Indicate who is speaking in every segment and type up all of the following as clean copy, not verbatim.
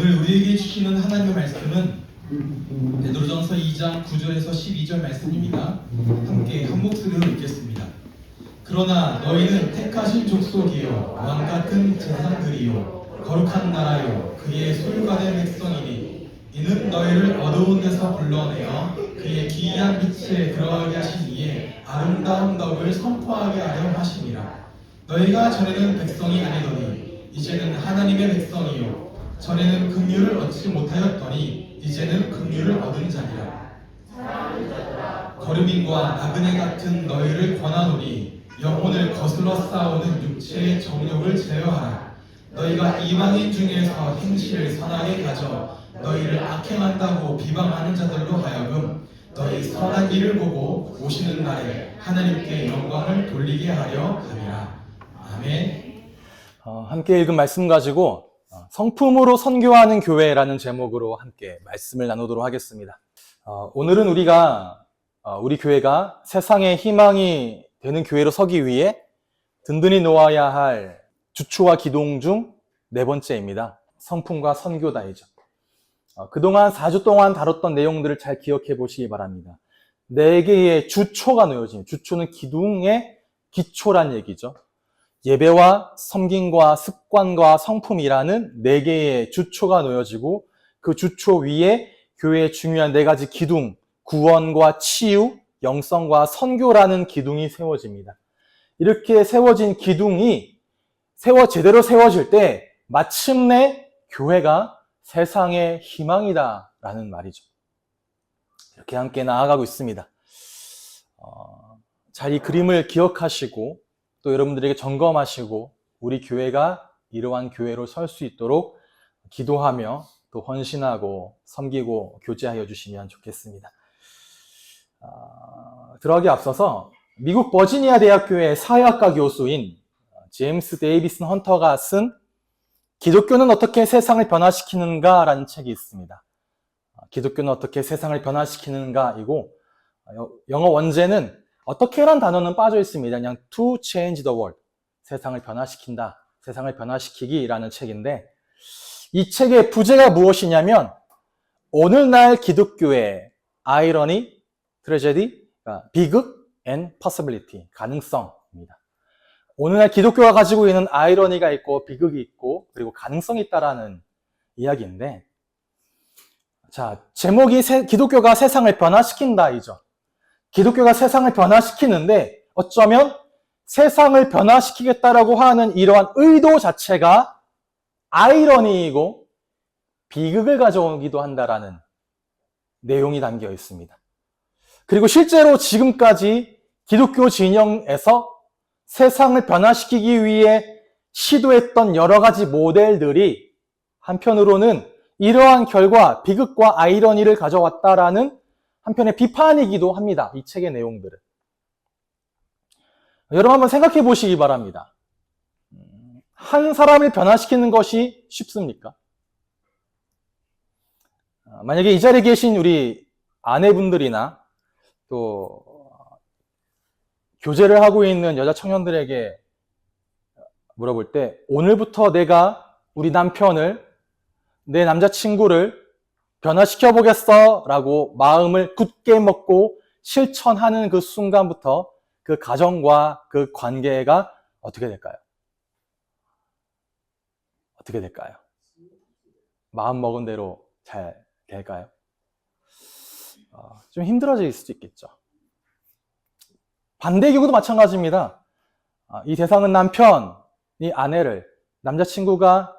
Speaker 1: 오늘 우리에게 주시는 하나님의 말씀은 베드로전서 2장 9절에서 12절 말씀입니다. 함께 한 목소리로 읽겠습니다. 그러나 너희는 택하신 족속이요 왕같은 제사장들이요 거룩한 나라요 그의 소유받은 백성이니 이는 너희를 어두운 데서 불러내어 그의 기이한 빛에 들어가게 하신 이의 아름다운 덕을 선포하게 하려 하심이라. 너희가 전에는 백성이 아니더니 이제는 하나님의 백성이요 전에는 긍휼을 얻지 못하였더니 이제는 긍휼을 얻은 자니라. 거류민과 나그네 같은 너희를 권하노니 영혼을 거슬러 싸우는 육체의 정욕을 제어하라. 너희가 이방인 중에서 행실을 선하게 가져 너희를 악행한다고 비방하는 자들로 하여금 너희 선한 일을 보고 오시는 날에 하나님께 영광을 돌리게 하려 함이라. 아멘.
Speaker 2: 함께 읽은 말씀 가지고 성품으로 선교하는 교회라는 제목으로 함께 말씀을 나누도록 하겠습니다. 오늘은 우리 교회가 세상의 희망이 되는 교회로 서기 위해 든든히 놓아야 할 주초와 기동 중 네 번째입니다. 성품과 선교다이죠. 그동안 4주 동안 다뤘던 내용들을 잘 기억해 보시기 바랍니다. 4개의 주초가 놓여진, 주초는 기둥의 기초란 얘기죠. 예배와 섬김과 습관과 성품이라는 4개의 주초가 놓여지고 그 주초 위에 교회의 중요한 4가지 기둥, 구원과 치유, 영성과 선교라는 기둥이 세워집니다. 이렇게 세워진 기둥이 제대로 세워질 때 마침내 교회가 세상의 희망이다라는 말이죠. 이렇게 함께 나아가고 있습니다. 잘 이 그림을 기억하시고 또 여러분들에게 점검하시고 우리 교회가 이러한 교회로 설 수 있도록 기도하며 또 헌신하고 섬기고 교제하여 주시면 좋겠습니다. 들어가기 앞서서 미국 버지니아 대학교의 사회학과 교수인 제임스 데이비슨 헌터가 쓴 기독교는 어떻게 세상을 변화시키는가 라는 책이 있습니다. 기독교는 어떻게 세상을 변화시키는가이고 영어 원제는 어떻게란 단어는 빠져 있습니다. 그냥 to change the world, 세상을 변화시킨다, 세상을 변화시키기라는 책인데 이 책의 부제가 무엇이냐면 오늘날 기독교의 아이러니, 트레제디, 비극, and possibility, 가능성입니다. 오늘날 기독교가 가지고 있는 아이러니가 있고 비극이 있고 그리고 가능성이 있다라는 이야기인데 자, 제목이 기독교가 세상을 변화시킨다이죠. 기독교가 세상을 변화시키는데 어쩌면 세상을 변화시키겠다라고 하는 이러한 의도 자체가 아이러니이고 비극을 가져오기도 한다라는 내용이 담겨 있습니다. 그리고 실제로 지금까지 기독교 진영에서 세상을 변화시키기 위해 시도했던 여러 가지 모델들이 한편으로는 이러한 결과, 비극과 아이러니를 가져왔다라는 한편의 비판이기도 합니다. 이 책의 내용들은. 여러분 한번 생각해 보시기 바랍니다. 한 사람을 변화시키는 것이 쉽습니까? 만약에 이 자리에 계신 우리 아내분들이나 또 교제를 하고 있는 여자 청년들에게 물어볼 때 오늘부터 내가 우리 남편을, 내 남자친구를 변화시켜 보겠어 라고 마음을 굳게 먹고 실천하는 그 순간부터 그 가정과 그 관계가 어떻게 될까요? 어떻게 될까요? 마음 먹은 대로 잘 될까요? 좀 힘들어질 수도 있겠죠. 반대 경우도 마찬가지입니다. 이 대상은 남편이 아내를, 남자친구가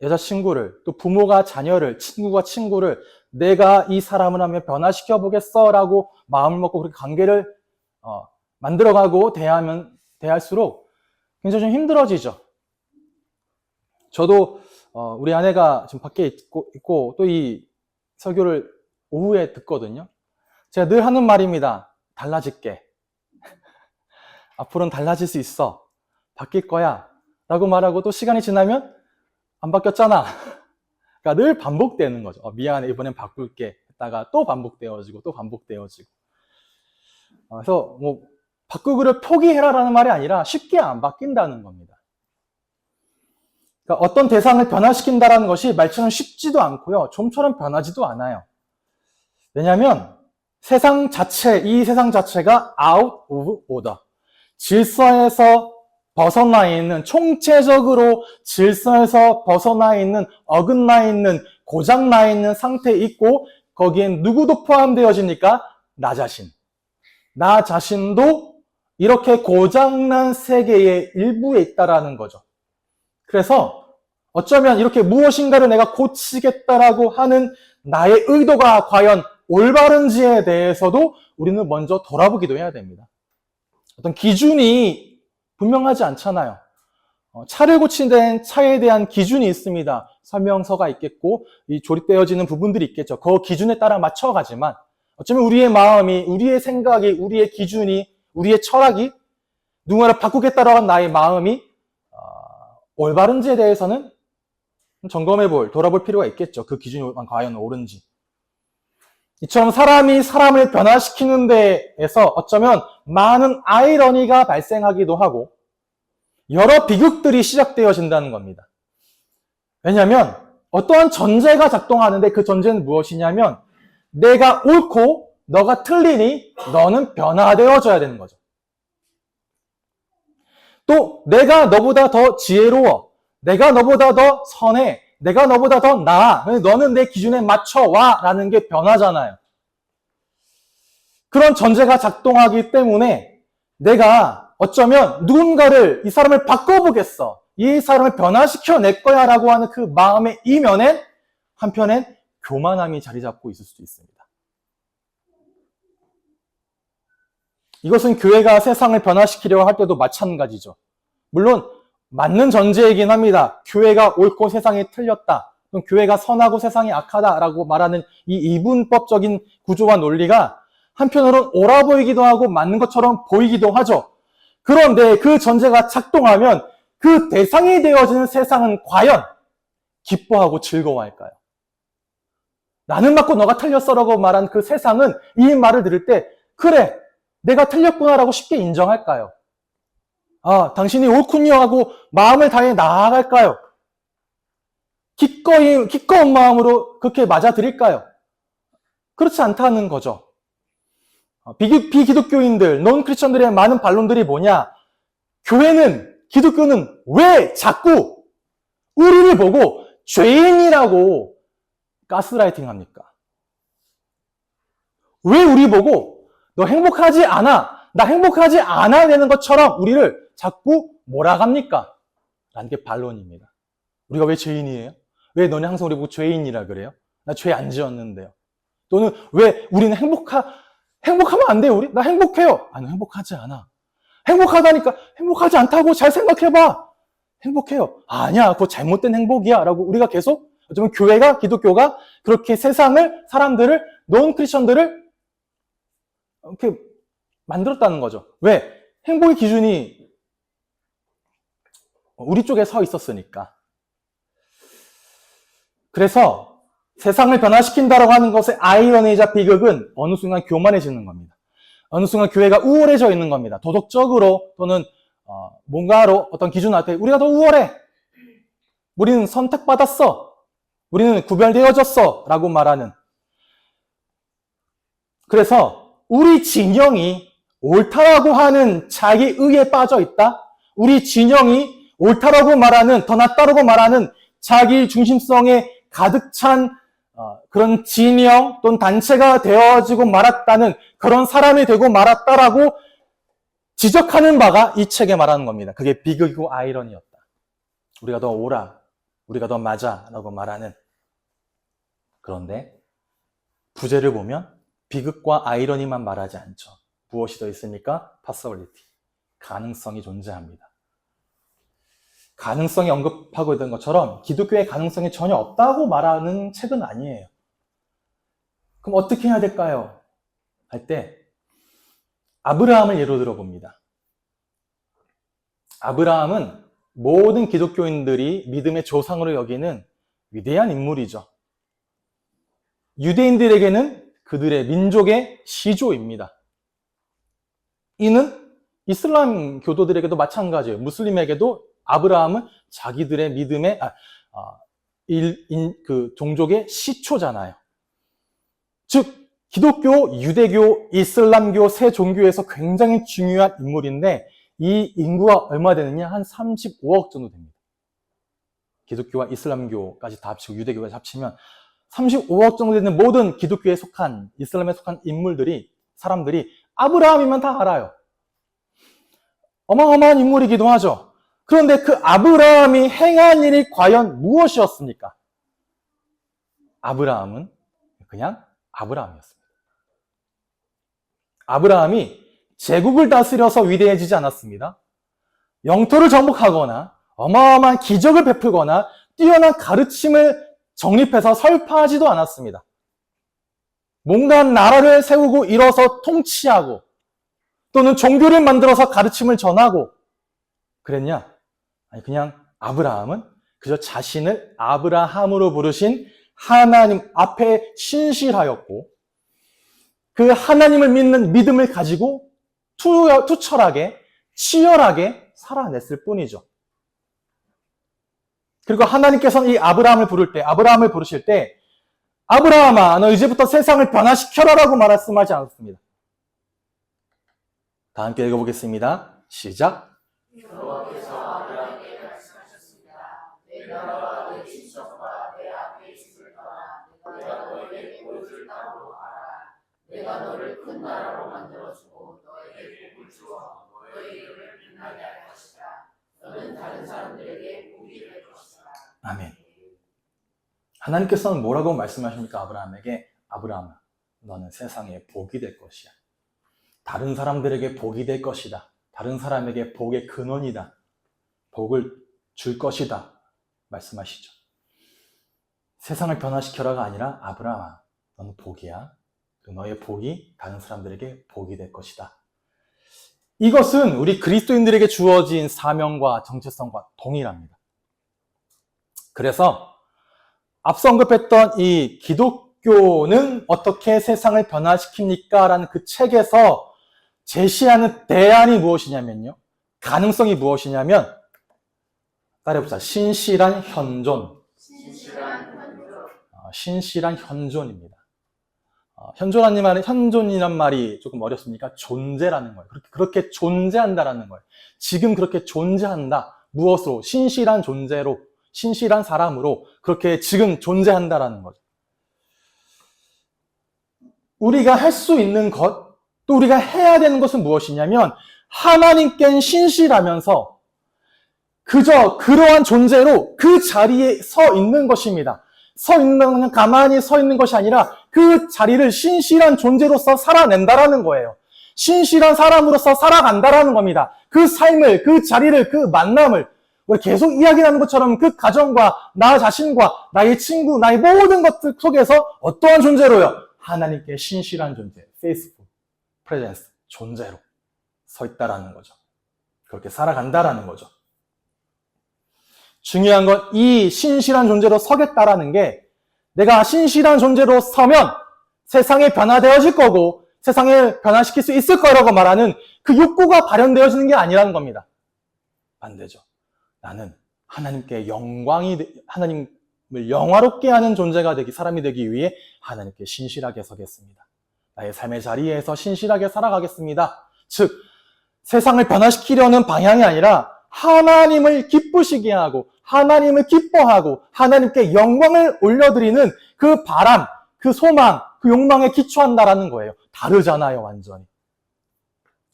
Speaker 2: 여자친구를, 또 부모가 자녀를, 친구가 친구를 내가 이 사람을 하면 변화시켜 보겠어 라고 마음을 먹고 그렇게 관계를 만들어가고 대할수록 굉장히 좀 힘들어지죠. 저도 우리 아내가 지금 밖에 있고 또 이 설교를 오후에 듣거든요. 제가 늘 하는 말입니다. 달라질게. 앞으로는 달라질 수 있어. 바뀔 거야. 라고 말하고 또 시간이 지나면 안 바뀌었잖아. 그러니까 늘 반복되는 거죠. 미안해, 이번엔 바꿀게. 했다가 또 반복되어지고 또 반복되어지고. 그래서 뭐 바꾸기를 포기해라라는 말이 아니라 쉽게 안 바뀐다는 겁니다. 그러니까 어떤 대상을 변화시킨다는 것이 말처럼 쉽지도 않고요. 좀처럼 변하지도 않아요. 왜냐하면 이 세상 자체가 out of order. 질서에서 벗어나 있는, 총체적으로 질서에서 벗어나 있는, 어긋나 있는, 고장나 있는 상태에 있고, 거기엔 누구도 포함되어지니까 나 자신. 나 자신도 이렇게 고장난 세계의 일부에 있다라는 거죠. 그래서 어쩌면 이렇게 무엇인가를 내가 고치겠다라고 하는 나의 의도가 과연 올바른지에 대해서도 우리는 먼저 돌아보기도 해야 됩니다. 어떤 기준이 분명하지 않잖아요. 차를 고치는 차에 대한 기준이 있습니다. 설명서가 있겠고 이 조립되어지는 부분들이 있겠죠. 그 기준에 따라 맞춰가지만 어쩌면 우리의 마음이, 우리의 생각이, 우리의 기준이, 우리의 철학이 누군가를 바꾸겠다라고 한 나의 마음이 올바른지에 대해서는 돌아볼 필요가 있겠죠. 그 기준이 과연 옳은지. 이처럼 사람이 사람을 변화시키는 데에서 어쩌면 많은 아이러니가 발생하기도 하고 여러 비극들이 시작되어진다는 겁니다. 왜냐하면 어떠한 전제가 작동하는데 그 전제는 무엇이냐면 내가 옳고 너가 틀리니 너는 변화되어져야 되는 거죠. 또 내가 너보다 더 지혜로워, 내가 너보다 더 선해, 내가 너보다 더 나아, 너는 내 기준에 맞춰와 라는 게 변화잖아요. 그런 전제가 작동하기 때문에 내가 어쩌면 누군가를, 이 사람을 바꿔보겠어, 이 사람을 변화시켜 낼 거야 라고 하는 그 마음의 이면엔 한편엔 교만함이 자리 잡고 있을 수도 있습니다. 이것은 교회가 세상을 변화시키려고 할 때도 마찬가지죠. 물론 맞는 전제이긴 합니다. 교회가 옳고 세상이 틀렸다, 교회가 선하고 세상이 악하다라고 말하는 이 이분법적인 구조와 논리가 한편으로는 옳아 보이기도 하고 맞는 것처럼 보이기도 하죠. 그런데 그 전제가 작동하면 그 대상이 되어지는 세상은 과연 기뻐하고 즐거워할까요? 나는 맞고 너가 틀렸어라고 말한 그 세상은 이 말을 들을 때 그래, 내가 틀렸구나라고 쉽게 인정할까요? 아, 당신이 옳군요 하고 마음을 다해 나아갈까요? 기꺼운 마음으로 그렇게 맞아들일까요? 그렇지 않다는 거죠. 비기독교인들, 논 크리스천들의 많은 반론들이 뭐냐? 기독교는 왜 자꾸 우리를 보고 죄인이라고 가스라이팅 합니까? 왜 우리 보고 너 행복하지 않아, 나 행복하지 않아야 되는 것처럼 우리를 자꾸 몰아갑니까? 라는 게 반론입니다. 우리가 왜 죄인이에요? 왜 너네 항상 우리 보고 죄인이라 그래요? 나 죄 안 지었는데요. 또는 왜 우리는 행복하면 안 돼요, 우리? 나 행복해요. 아니, 행복하지 않아. 행복하다니까, 행복하지 않다고 잘 생각해봐. 행복해요. 아니야, 그거 잘못된 행복이야. 라고 우리가 계속, 어쩌면 기독교가 그렇게 사람들을, 논 크리스천들을 이렇게 만들었다는 거죠. 왜? 행복의 기준이 우리 쪽에 서 있었으니까. 그래서 세상을 변화시킨다라고 하는 것의 아이러니이자 비극은 어느 순간 교만해지는 겁니다. 어느 순간 교회가 우월해져 있는 겁니다. 도덕적으로 또는 뭔가로 어떤 기준 앞에 우리가 더 우월해. 우리는 선택받았어. 우리는 구별되어졌어. 라고 말하는. 그래서 우리 진영이 옳다라고 하는 자기 의에 빠져 있다. 우리 진영이 옳다라고 말하는, 더 낫다라고 말하는 자기 중심성에 가득 찬 그런 진영 또는 단체가 되어지고 말았다는 그런 사람이 되고 말았다라고 지적하는 바가 이 책에 말하는 겁니다. 그게 비극이고 아이러니였다. 우리가 더 옳아, 우리가 더 맞아 라고 말하는. 그런데 부제를 보면 비극과 아이러니만 말하지 않죠. 무엇이 더 있습니까? possibility, 가능성이 존재합니다. 가능성이 언급하고 있던 것처럼 기독교의 가능성이 전혀 없다고 말하는 책은 아니에요. 그럼 어떻게 해야 될까요? 할 때 아브라함을 예로 들어봅니다. 아브라함은 모든 기독교인들이 믿음의 조상으로 여기는 위대한 인물이죠. 유대인들에게는 그들의 민족의 시조입니다. 이는 이슬람 교도들에게도 마찬가지예요. 무슬림에게도 아브라함은 자기들의 믿음의 그 종족의 시초잖아요. 즉 기독교, 유대교, 이슬람교 세 종교에서 굉장히 중요한 인물인데 이 인구가 얼마 되느냐? 한 35억 정도 됩니다. 기독교와 이슬람교까지 다 합치고 유대교까지 합치면 35억 정도 되는 모든 기독교에 속한, 이슬람에 속한 사람들이 아브라함이면 다 알아요. 어마어마한 인물이기도 하죠. 그런데 그 아브라함이 행한 일이 과연 무엇이었습니까? 아브라함은 그냥 아브라함이었습니다. 아브라함이 제국을 다스려서 위대해지지 않았습니다. 영토를 정복하거나 어마어마한 기적을 베풀거나 뛰어난 가르침을 정립해서 설파하지도 않았습니다. 뭔가 나라를 세우고 일어서 통치하고 또는 종교를 만들어서 가르침을 전하고 그랬냐? 아니, 그냥 아브라함은 그저 자신을 아브라함으로 부르신 하나님 앞에 신실하였고 그 하나님을 믿는 믿음을 가지고 투철하게 치열하게 살아냈을 뿐이죠. 그리고 하나님께서는 이 아브라함을 부르실 때 아브라함아 너 이제부터 세상을 변화시켜라라고 말씀하지 않았습니다. 다 함께 읽어보겠습니다. 시작.
Speaker 3: 여호와께서 아브라함에게 말씀하셨습니다. 내 나라와 내 친척과 내 앞에 있을 거라. 내가 너에게 보여줄 땅으로 가라. 내가 너를 큰 나라로 만들어주고 너에게 복을 주어 너의 이름을 빛나게 할 것이다. 너는 다른 사람들에게 복이 될 것이다.
Speaker 2: 아멘. 하나님께서는 뭐라고 말씀하십니까? 아브라함에게 아브라함아 너는 세상에 복이 될 것이야. 다른 사람들에게 복이 될 것이다. 다른 사람에게 복의 근원이다. 복을 줄 것이다. 말씀하시죠. 세상을 변화시켜라가 아니라 아브라함아 너는 복이야. 너의 복이 다른 사람들에게 복이 될 것이다. 이것은 우리 그리스도인들에게 주어진 사명과 정체성과 동일합니다. 그래서 앞서 언급했던 이 기독교는 어떻게 세상을 변화시킵니까? 라는 그 책에서 제시하는 대안이 무엇이냐면요. 가능성이 무엇이냐면 따라해보자. 신실한 현존. 신실한 현존입니다. 현존이란 말이 조금 어렵습니까? 존재라는 거예요. 그렇게 존재한다라는 거예요. 지금 그렇게 존재한다. 무엇으로? 신실한 존재로, 신실한 사람으로 그렇게 지금 존재한다라는 거죠. 우리가 할 수 있는 것, 또 우리가 해야 되는 것은 무엇이냐면 하나님께는 신실하면서 그저 그러한 존재로 그 자리에 서 있는 것입니다. 그냥 가만히 서 있는 것이 아니라 그 자리를 신실한 존재로서 살아낸다라는 거예요. 신실한 사람으로서 살아간다라는 겁니다. 그 삶을, 그 자리를, 그 만남을 우리 계속 이야기하는 것처럼 그 가정과 나 자신과 나의 친구, 나의 모든 것들 속에서 어떠한 존재로요? 하나님께 신실한 존재, faithful, presence, 존재로 서 있다라는 거죠. 그렇게 살아간다라는 거죠. 중요한 건 이 신실한 존재로 서겠다라는 게 내가 신실한 존재로 서면 세상에 변화되어질 거고 세상을 변화시킬 수 있을 거라고 말하는 그 욕구가 발현되어지는 게 아니라는 겁니다. 반대죠. 나는 하나님께 하나님을 영화롭게 하는 존재가 사람이 되기 위해 하나님께 신실하게 서겠습니다. 나의 삶의 자리에서 신실하게 살아가겠습니다. 즉, 세상을 변화시키려는 방향이 아니라 하나님을 기쁘시게 하고 하나님을 기뻐하고 하나님께 영광을 올려드리는 그 바람, 그 소망, 그 욕망에 기초한다라는 거예요. 다르잖아요, 완전히.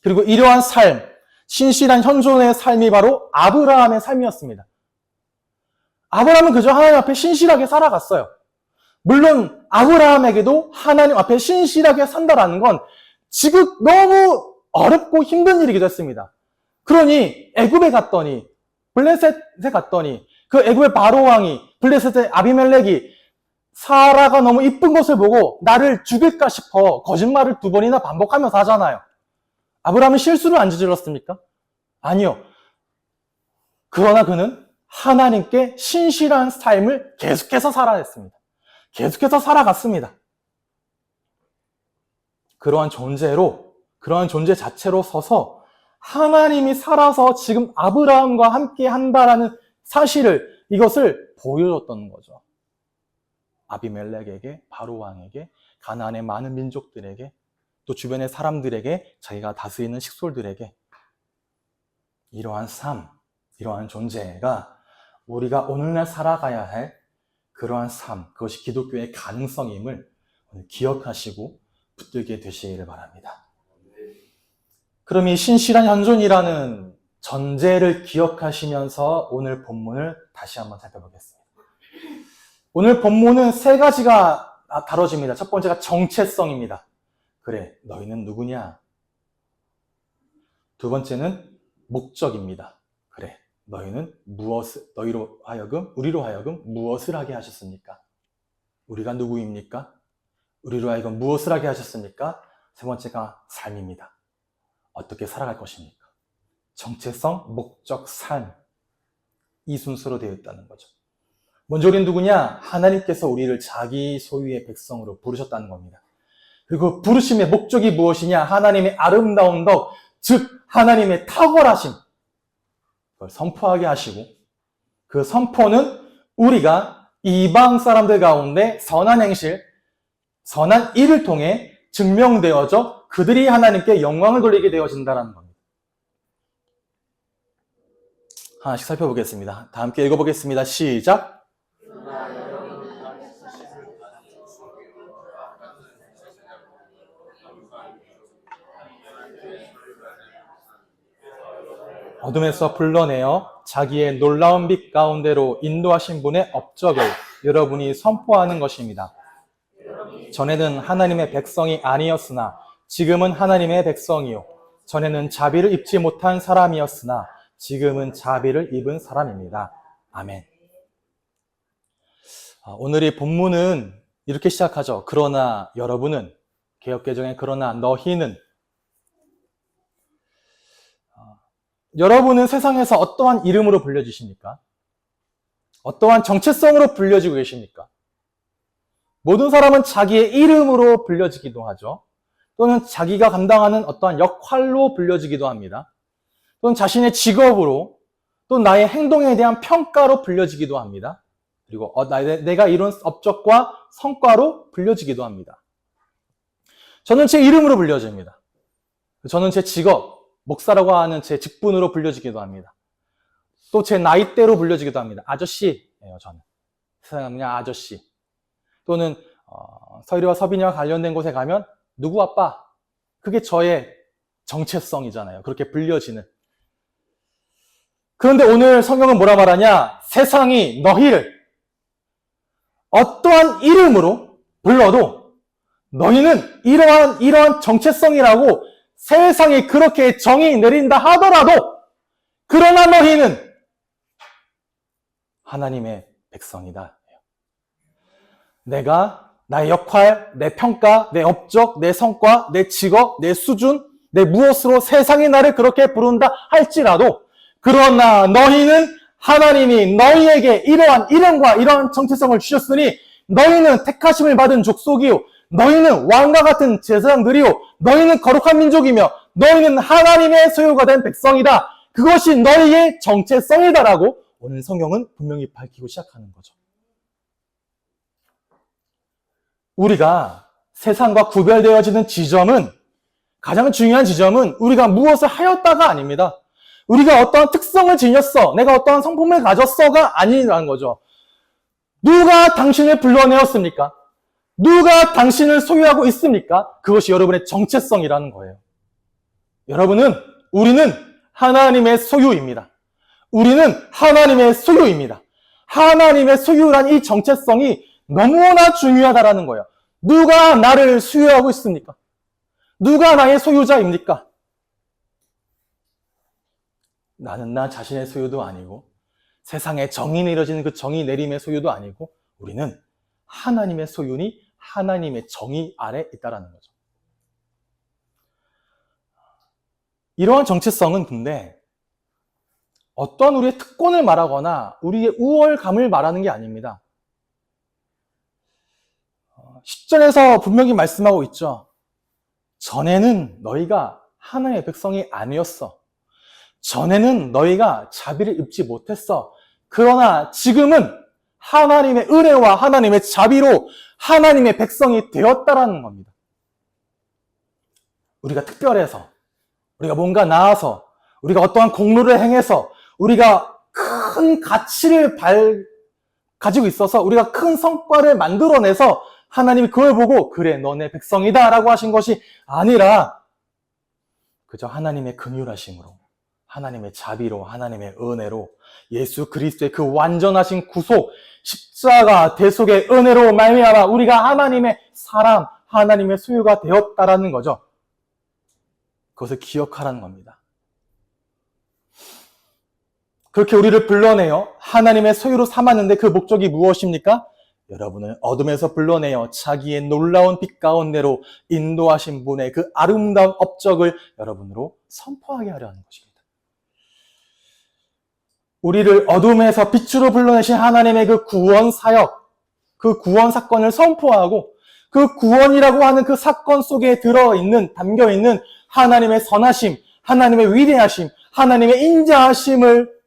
Speaker 2: 그리고 이러한 삶, 신실한 현존의 삶이 바로 아브라함의 삶이었습니다. 아브라함은 그저 하나님 앞에 신실하게 살아갔어요. 물론 아브라함에게도 하나님 앞에 신실하게 산다라는 건 지금 너무 어렵고 힘든 일이기도 했습니다. 그러니 애굽에 갔더니 블레셋에 갔더니 그 애굽의 바로왕이 블레셋의 아비멜렉이 사라가 너무 이쁜 것을 보고 나를 죽일까 싶어 거짓말을 2번이나 반복하면서 하잖아요. 아브라함은 실수를 안 저질렀습니까? 아니요. 그러나 그는 하나님께 신실한 삶을 계속해서 살아냈습니다. 계속해서 살아갔습니다. 그러한 존재 자체로 서서 하나님이 살아서 지금 아브라함과 함께 한다라는 사실을, 이것을 보여줬던 거죠. 아비멜렉에게, 바로 왕에게, 가나안의 많은 민족들에게, 또 주변의 사람들에게, 자기가 다스리는 식솔들에게 이러한 삶, 이러한 존재가 우리가 오늘날 살아가야 할 그러한 삶, 그것이 기독교의 가능성임을 기억하시고 붙들게 되시기를 바랍니다. 그럼 이 신실한 현존이라는 전제를 기억하시면서 오늘 본문을 다시 한번 살펴보겠습니다. 오늘 본문은 세 가지가 다뤄집니다. 첫 번째가 정체성입니다. 그래, 너희는 누구냐? 두 번째는 목적입니다. 그래, 너희는 우리로 하여금 무엇을 하게 하셨습니까? 우리가 누구입니까? 우리로 하여금 무엇을 하게 하셨습니까? 세 번째가 삶입니다. 어떻게 살아갈 것입니까? 정체성, 목적, 삶. 이 순서로 되어 있다는 거죠. 먼저 우리는 누구냐? 하나님께서 우리를 자기 소유의 백성으로 부르셨다는 겁니다. 그리고 부르심의 목적이 무엇이냐? 하나님의 아름다운 덕, 즉 하나님의 탁월하심, 그걸 선포하게 하시고, 그 선포는 우리가 이방 사람들 가운데 선한 행실, 선한 일을 통해 증명되어져 그들이 하나님께 영광을 돌리게 되어진다는 겁니다. 하나씩 살펴보겠습니다. 다 함께 읽어보겠습니다. 시작! 어둠에서 불러내어 자기의 놀라운 빛 가운데로 인도하신 분의 업적을 여러분이 선포하는 것입니다. 전에는 하나님의 백성이 아니었으나 지금은 하나님의 백성이요. 전에는 자비를 입지 못한 사람이었으나 지금은 자비를 입은 사람입니다. 아멘. 오늘의 본문은 이렇게 시작하죠. 그러나 여러분은, 개역개정의 그러나 너희는, 여러분은 세상에서 어떠한 이름으로 불려지십니까? 어떠한 정체성으로 불려지고 계십니까? 모든 사람은 자기의 이름으로 불려지기도 하죠. 또는 자기가 감당하는 어떠한 역할로 불려지기도 합니다. 또는 자신의 직업으로, 또 나의 행동에 대한 평가로 불려지기도 합니다. 그리고 내가 이룬 업적과 성과로 불려지기도 합니다. 저는 제 이름으로 불려집니다. 저는 제 직업, 목사라고 하는 제 직분으로 불려지기도 합니다. 또 제 나이대로 불려지기도 합니다. 아저씨예요, 저는. 세상에 그냥 아저씨. 또는 서일이와 서빈이와 관련된 곳에 가면 누구 아빠? 그게 저의 정체성이잖아요. 그렇게 불려지는. 그런데 오늘 성경은 뭐라 말하냐? 세상이 너희를 어떠한 이름으로 불러도 너희는 이러한 정체성이라고 세상이 그렇게 정의 내린다 하더라도, 그러나 너희는 하나님의 백성이다. 내가 나의 역할, 내 평가, 내 업적, 내 성과, 내 직업, 내 수준, 내 무엇으로 세상이 나를 그렇게 부른다 할지라도, 그러나 너희는 하나님이 너희에게 이러한 이름과 이러한 정체성을 주셨으니 너희는 택하심을 받은 족속이요, 너희는 왕과 같은 제사장들이요, 너희는 거룩한 민족이며 너희는 하나님의 소유가 된 백성이다. 그것이 너희의 정체성이다라고 오늘 성경은 분명히 밝히고 시작하는 거죠. 우리가 세상과 구별되어지는 지점은, 가장 중요한 지점은 우리가 무엇을 하였다가 아닙니다. 우리가 어떠한 특성을 지녔어, 내가 어떠한 성품을 가졌어가 아니라는 거죠. 누가 당신을 불러내었습니까? 누가 당신을 소유하고 있습니까? 그것이 여러분의 정체성이라는 거예요. 우리는 하나님의 소유입니다. 우리는 하나님의 소유입니다. 하나님의 소유란 이 정체성이 너무나 중요하다라는 거예요. 누가 나를 소유하고 있습니까? 누가 나의 소유자입니까? 나는 나 자신의 소유도 아니고, 세상에 정의 내려지는 그 정의 내림의 소유도 아니고, 우리는 하나님의 소유니 하나님의 정의 아래 있다라는 거죠. 이러한 정체성은 근데 어떠한 우리의 특권을 말하거나 우리의 우월감을 말하는 게 아닙니다. 10절에서 분명히 말씀하고 있죠. 전에는 너희가 하나님의 백성이 아니었어. 전에는 너희가 자비를 입지 못했어. 그러나 지금은 하나님의 은혜와 하나님의 자비로 하나님의 백성이 되었다라는 겁니다. 우리가 특별해서, 우리가 뭔가 나아서, 우리가 어떠한 공로를 행해서, 우리가 큰 가치를 가지고 있어서, 우리가 큰 성과를 만들어내서 하나님이 그걸 보고 그래 너네 백성이다 라고 하신 것이 아니라 그저 하나님의 긍휼하심으로, 하나님의 자비로, 하나님의 은혜로 예수 그리스도의 그 완전하신 구속, 십자가 대속의 은혜로 말미암아 우리가 하나님의 사람, 하나님의 소유가 되었다라는 거죠. 그것을 기억하라는 겁니다. 그렇게 우리를 불러내어 하나님의 소유로 삼았는데 그 목적이 무엇입니까? 여러분을 어둠에서 불러내어 자기의 놀라운 빛 가운데로 인도하신 분의 그 아름다운 업적을 여러분으로 선포하게 하려는 것입니다. 우리를 어둠에서 빛으로 불러내신 하나님의 그 구원 사역, 그 구원 사건을 선포하고 그 구원이라고 하는 그 사건 속에 담겨있는 하나님의 선하심, 하나님의 위대하심, 하나님의 인자하심을,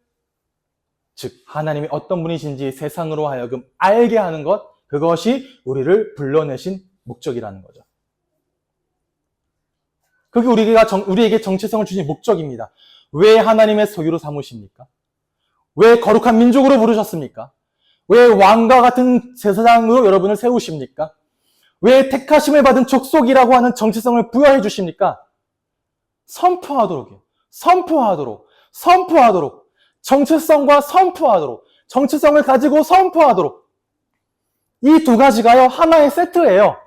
Speaker 2: 즉 하나님이 어떤 분이신지 세상으로 하여금 알게 하는 것, 그것이 우리를 불러내신 목적이라는 거죠. 그게 우리에게 정체성을 주신 목적입니다. 왜 하나님의 소유로 삼으십니까? 왜 거룩한 민족으로 부르셨습니까? 왜 왕과 같은 제사장으로 여러분을 세우십니까? 왜 택하심을 받은 족속이라고 하는 정체성을 부여해 주십니까? 선포하도록이요. 선포하도록. 정체성과 선포하도록. 정체성을 가지고 선포하도록. 이 두 가지가요, 하나의 세트예요.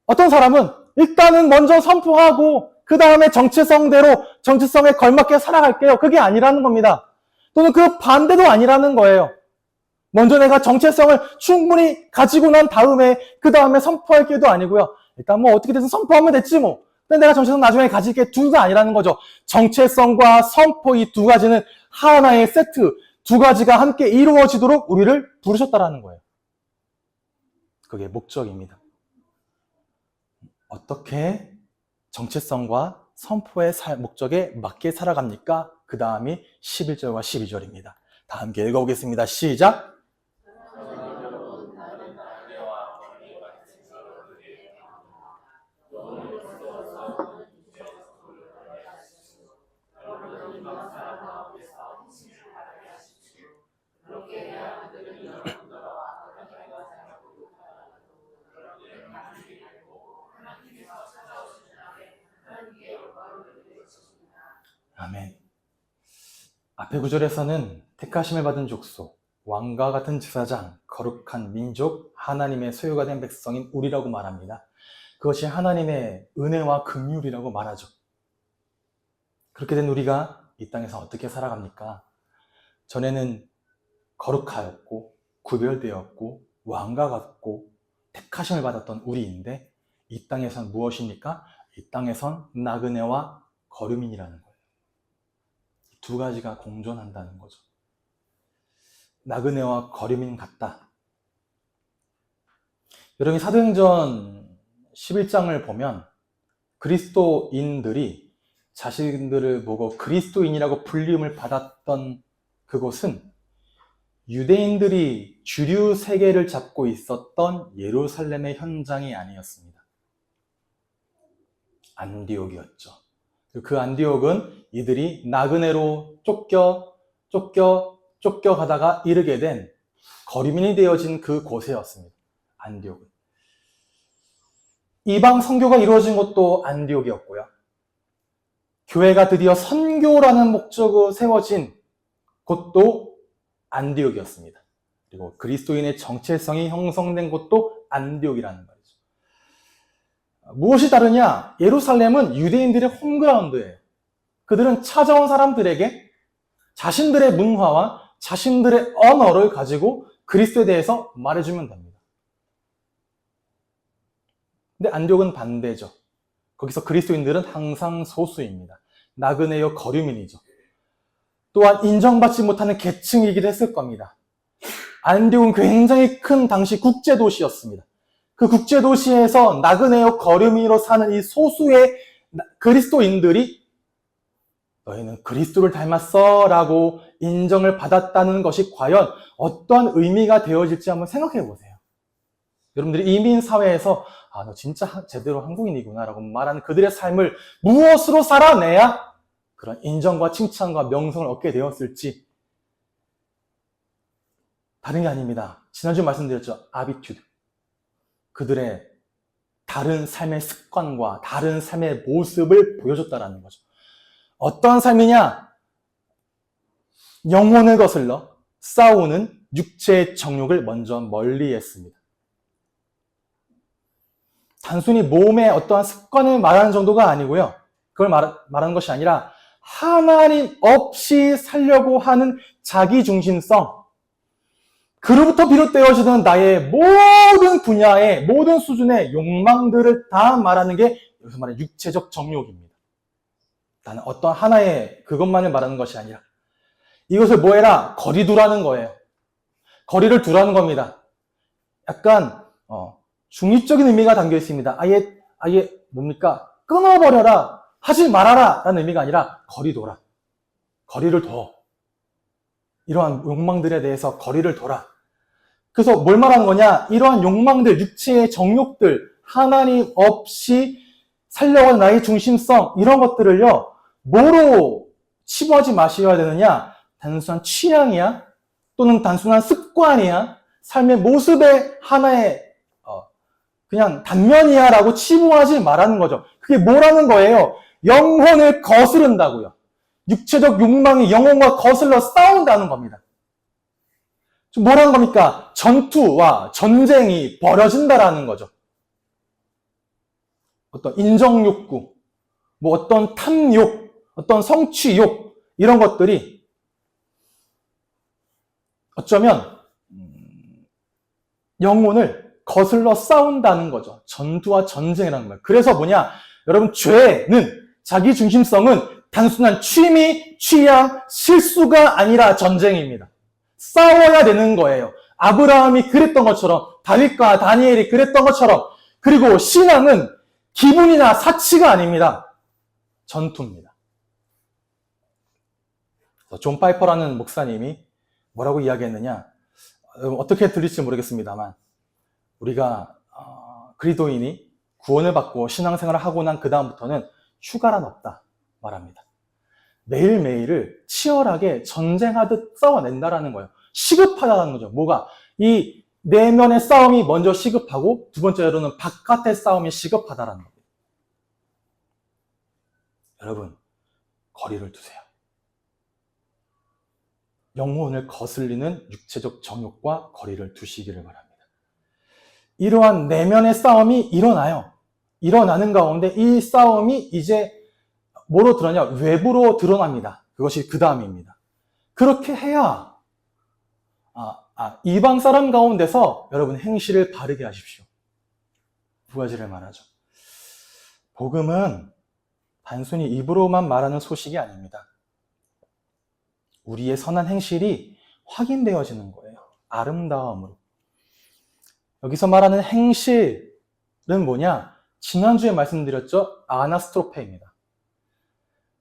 Speaker 2: 어떤 사람은 일단은 먼저 선포하고 그 다음에 정체성에 걸맞게 살아갈게요. 그게 아니라는 겁니다. 또는 그 반대도 아니라는 거예요. 먼저 내가 정체성을 충분히 가지고 난 다음에 그 다음에 선포할 게도 아니고요. 일단 뭐 어떻게 돼서 선포하면 됐지 뭐. 근데 내가 정체성 나중에 가질 게 두가 아니라는 거죠. 정체성과 선포 이 두 가지는 하나의 세트, 두 가지가 함께 이루어지도록 우리를 부르셨다라는 거예요. 그게 목적입니다. 어떻게 정체성과 선포의 목적에 맞게 살아갑니까? 그 다음이 11절과 12절입니다. 다 함께 읽어보겠습니다. 시작! 아멘. 앞의 구절에서는 택하심을 받은 족속, 왕과 같은 제사장, 거룩한 민족, 하나님의 소유가 된 백성인 우리라고 말합니다. 그것이 하나님의 은혜와 긍휼이라고 말하죠. 그렇게 된 우리가 이 땅에서 어떻게 살아갑니까? 전에는 거룩하였고 구별되었고 왕과 같고 택하심을 받았던 우리인데 이 땅에선 무엇입니까? 이 땅에선 나그네와 거류민이라는 거예요. 두 가지가 공존한다는 거죠. 나그네와 거류민 같다. 여러분이 사도행전 11장을 보면 그리스도인들이 자신들을 보고 그리스도인이라고 불림을 받았던 그곳은 유대인들이 주류 세계를 잡고 있었던 예루살렘의 현장이 아니었습니다. 안디옥이었죠. 그 안디옥은 이들이 나그네로 쫓겨가다가 이르게 된 거류민이 되어진 그 곳이었습니다. 안디옥은. 이방 선교가 이루어진 곳도 안디옥이었고요. 교회가 드디어 선교라는 목적으로 세워진 곳도 안디옥이었습니다. 그리고 그리스도인의 정체성이 형성된 곳도 안디옥이라는 말이죠. 무엇이 다르냐? 예루살렘은 유대인들의 홈그라운드예요. 그들은 찾아온 사람들에게 자신들의 문화와 자신들의 언어를 가지고 그리스도에 대해서 말해주면 됩니다. 근데 안디옥은 반대죠. 거기서 그리스도인들은 항상 소수입니다. 나그네요 거류민이죠. 또한 인정받지 못하는 계층이기도 했을 겁니다. 안디옥은 굉장히 큰 당시 국제도시였습니다. 그 국제도시에서 나그네요 거류민으로 사는 이 소수의 그리스도인들이 너희는 그리스도를 닮았어 라고 인정을 받았다는 것이 과연 어떤 의미가 되어질지 한번 생각해 보세요. 여러분들이 이민 사회에서 너 진짜 제대로 한국인이구나 라고 말하는 그들의 삶을 무엇으로 살아내야 그런 인정과 칭찬과 명성을 얻게 되었을지 다른 게 아닙니다. 지난주 말씀드렸죠. 아비튜드. 그들의 다른 삶의 습관과 다른 삶의 모습을 보여줬다라는 거죠. 어떠한 삶이냐? 영혼을 거슬러 싸우는 육체의 정욕을 먼저 멀리했습니다. 단순히 몸의 어떠한 습관을 말하는 정도가 아니고요. 그걸 말하는 것이 아니라 하나님 없이 살려고 하는 자기중심성, 그로부터 비롯되어지는 나의 모든 분야의 모든 수준의 욕망들을 다 말하는 게 여기서 말하는 육체적 정욕입니다. 나는 어떤 하나의 그것만을 말하는 것이 아니라 이것을 뭐 해라? 거리 두라는 거예요. 거리를 두라는 겁니다. 약간 중립적인 의미가 담겨 있습니다. 아예 뭡니까? 끊어버려라, 하지 말아라 라는 의미가 아니라 거리 둬라. 거리를 둬. 이러한 욕망들에 대해서 거리를 둬라. 그래서 뭘 말하는 거냐? 이러한 욕망들, 육체의 정욕들, 하나님 없이 살려고 하는 나의 중심성, 이런 것들을요, 뭐로 치부하지 마셔야 되느냐? 단순한 취향이야? 또는 단순한 습관이야? 삶의 모습의 하나의 그냥 단면이야 라고 치부하지 말라는 거죠. 그게 뭐라는 거예요? 영혼을 거스른다고요. 육체적 욕망이 영혼과 거슬러 싸운다는 겁니다. 뭐라는 겁니까? 전투와 전쟁이 벌어진다라는 거죠. 어떤 인정욕구, 뭐 어떤 탐욕, 어떤 성취욕, 이런 것들이 어쩌면 영혼을 거슬러 싸운다는 거죠. 전투와 전쟁이라는 거예요. 그래서 뭐냐? 여러분, 죄는, 자기 중심성은 단순한 취미, 취향, 실수가 아니라 전쟁입니다. 싸워야 되는 거예요. 아브라함이 그랬던 것처럼, 다윗과 다니엘이 그랬던 것처럼, 그리고 신앙은 기분이나 사치가 아닙니다. 전투입니다. 존 파이퍼라는 목사님이 뭐라고 이야기했느냐? 어떻게 들릴지 모르겠습니다만, 우리가 그리스도인이 구원을 받고 신앙생활을 하고 난 그 다음부터는 휴가란 없다 말합니다. 매일매일을 치열하게 전쟁하듯 싸워낸다라는 거예요. 시급하다는 거죠. 뭐가? 이 내면의 싸움이 먼저 시급하고 두 번째로는 바깥의 싸움이 시급하다라는 겁니다. 여러분, 거리를 두세요. 영혼을 거슬리는 육체적 정욕과 거리를 두시기를 바랍니다. 이러한 내면의 싸움이 일어나요. 일어나는 가운데 이 싸움이 이제 뭐로 드러나냐? 외부로 드러납니다. 그것이 그 다음입니다. 그렇게 해야 이방 사람 가운데서 여러분 행실을 바르게 하십시오. 두 가지를 말하죠. 복음은 단순히 입으로만 말하는 소식이 아닙니다. 우리의 선한 행실이 확인되어지는 거예요. 아름다움으로. 여기서 말하는 행실은 뭐냐? 지난주에 말씀드렸죠? 아나스트로페입니다.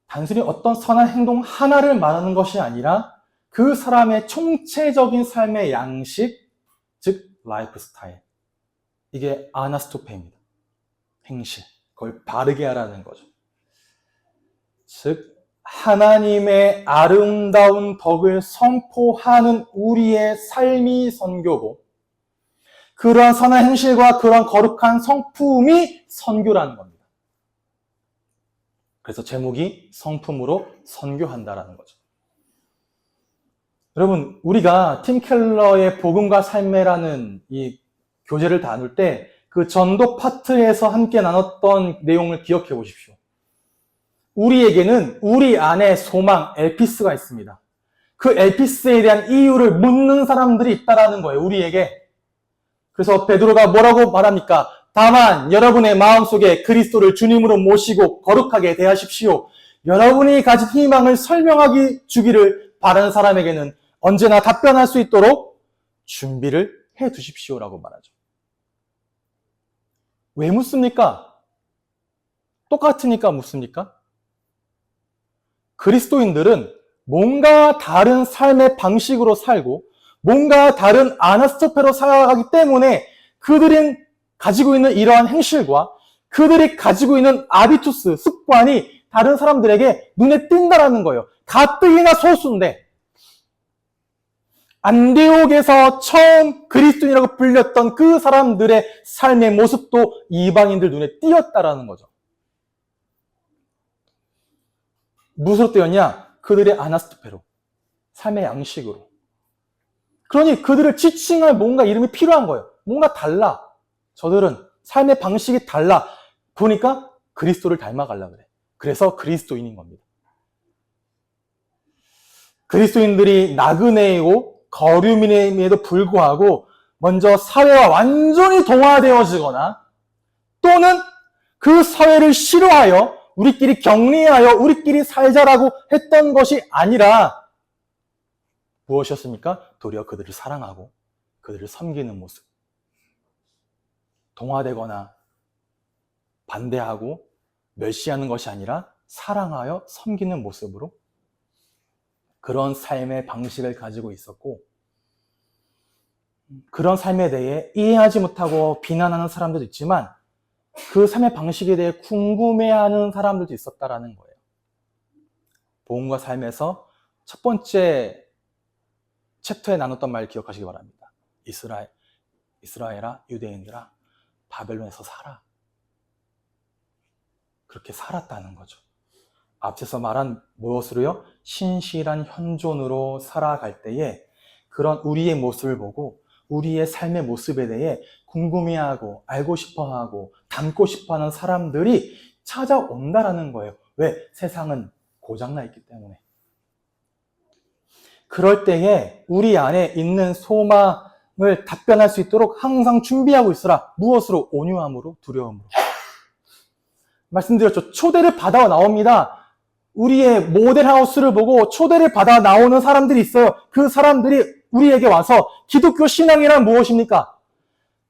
Speaker 2: 단순히 어떤 선한 행동 하나를 말하는 것이 아니라 그 사람의 총체적인 삶의 양식, 즉 라이프 스타일. 이게 아나스토페입니다. 행실. 그걸 바르게 하라는 거죠. 즉 하나님의 아름다운 덕을 선포하는 우리의 삶이 선교고 그러한 선한 행실과 그러한 거룩한 성품이 선교라는 겁니다. 그래서 제목이 성품으로 선교한다라는 거죠. 여러분, 우리가 팀 켈러의 복음과 삶이라는 이 교재를 나눌 때 그 전도 파트에서 함께 나눴던 내용을 기억해 보십시오. 우리에게는 우리 안에 소망, 엘피스가 있습니다. 그 엘피스에 대한 이유를 묻는 사람들이 있다라는 거예요, 우리에게. 그래서 베드로가 뭐라고 말합니까? 다만 여러분의 마음속에 그리스도를 주님으로 모시고 거룩하게 대하십시오. 여러분이 가진 희망을 설명하기 주기를 바라는 사람에게는 언제나 답변할 수 있도록 준비를 해 두십시오라고 말하죠. 왜 묻습니까? 똑같으니까 묻습니까? 그리스도인들은 뭔가 다른 삶의 방식으로 살고 뭔가 다른 아나스토페로 살아가기 때문에 그들이 가지고 있는 이러한 행실과 그들이 가지고 있는 아비투스, 습관이 다른 사람들에게 눈에 띈다라는 거예요. 가뜩이나 소수인데 안디옥에서 처음 그리스도인이라고 불렸던 그 사람들의 삶의 모습도 이방인들 눈에 띄었다라는 거죠. 무엇으로 띄었냐? 그들의 아나스토페로, 삶의 양식으로. 그러니 그들을 지칭할 뭔가 이름이 필요한 거예요. 뭔가 달라. 저들은 삶의 방식이 달라. 보니까 그리스도를 닮아가려고 그래. 그래서 그리스도인인 겁니다. 그리스도인들이 나그네이고 거류민임에도 불구하고 먼저 사회와 완전히 동화되어지거나 또는 그 사회를 싫어하여 우리끼리 격리하여 우리끼리 살자라고 했던 것이 아니라 무엇이었습니까? 도리어 그들을 사랑하고 그들을 섬기는 모습. 동화되거나 반대하고 멸시하는 것이 아니라 사랑하여 섬기는 모습으로 그런 삶의 방식을 가지고 있었고 그런 삶에 대해 이해하지 못하고 비난하는 사람들도 있지만 그 삶의 방식에 대해 궁금해하는 사람들도 있었다라는 거예요. 복음과 삶에서 첫 번째 챕터에 나눴던 말 기억하시기 바랍니다. 이스라엘아, 유대인들아, 바벨론에서 살아. 그렇게 살았다는 거죠. 앞서서 말한 무엇으로요? 신실한 현존으로 살아갈 때에 그런 우리의 모습을 보고 우리의 삶의 모습에 대해 궁금해하고 알고 싶어하고 닮고 싶어하는 사람들이 찾아온다라는 거예요. 왜? 세상은 고장나 있기 때문에. 그럴 때에 우리 안에 있는 소망을 답변할 수 있도록 항상 준비하고 있으라. 무엇으로? 온유함으로, 두려움으로. 말씀드렸죠. 초대를 받아 나옵니다. 우리의 모델하우스를 보고 초대를 받아 나오는 사람들이 있어요. 그 사람들이 우리에게 와서 기독교 신앙이란 무엇입니까?